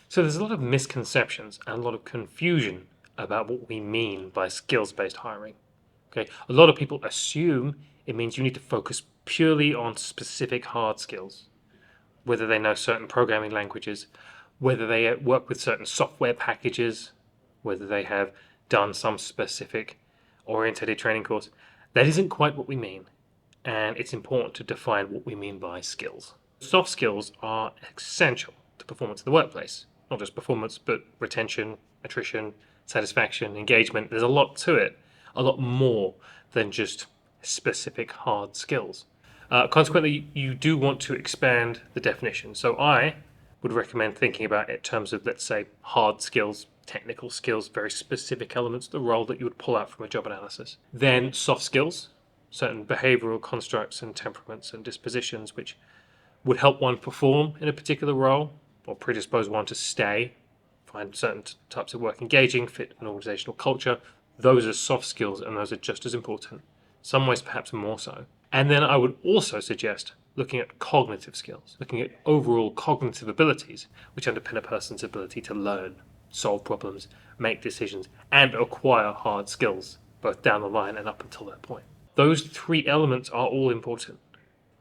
So there's a lot of misconceptions and a lot of confusion about what we mean by skills-based hiring. Okay, a lot of people assume it means you need to focus purely on specific hard skills, whether they know certain programming languages, whether they work with certain software packages, whether they have done some specific oriented training course. That isn't quite what we mean, and it's important to define what we mean by skills. Soft skills are essential to performance in the workplace, not just performance, but retention, attrition, satisfaction, engagement. There's a lot to it, a lot more than just specific hard skills. Consequently, you do want to expand the definition. So I would recommend thinking about it in terms of, let's say, hard skills, technical skills, very specific elements of the role that you would pull out from a job analysis. Then soft skills, certain behavioral constructs and temperaments and dispositions which would help one perform in a particular role or predispose one to stay, find certain types of work engaging, fit an organizational culture. Those are soft skills, and those are just as important, some ways perhaps more so. And then I would also suggest looking at cognitive skills, looking at overall cognitive abilities which underpin a person's ability to learn, solve problems, make decisions, and acquire hard skills, both down the line and up until that point. Those three elements are all important.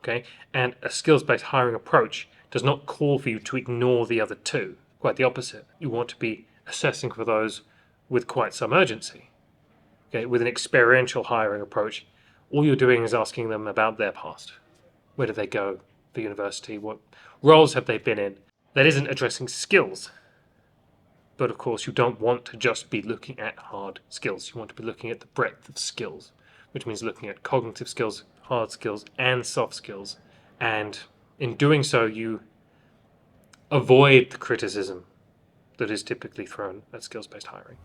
Okay, and a skills-based hiring approach does not call for you to ignore the other two. Quite the opposite. You want to be assessing for those with quite some urgency. Okay, with an experiential hiring approach, all you're doing is asking them about their past. Where did they go for university? What roles have they been in? That isn't addressing skills. But of course, you don't want to just be looking at hard skills. You want to be looking at the breadth of skills, which means looking at cognitive skills, hard skills, and soft skills. And in doing so, you avoid the criticism that is typically thrown at skills-based hiring.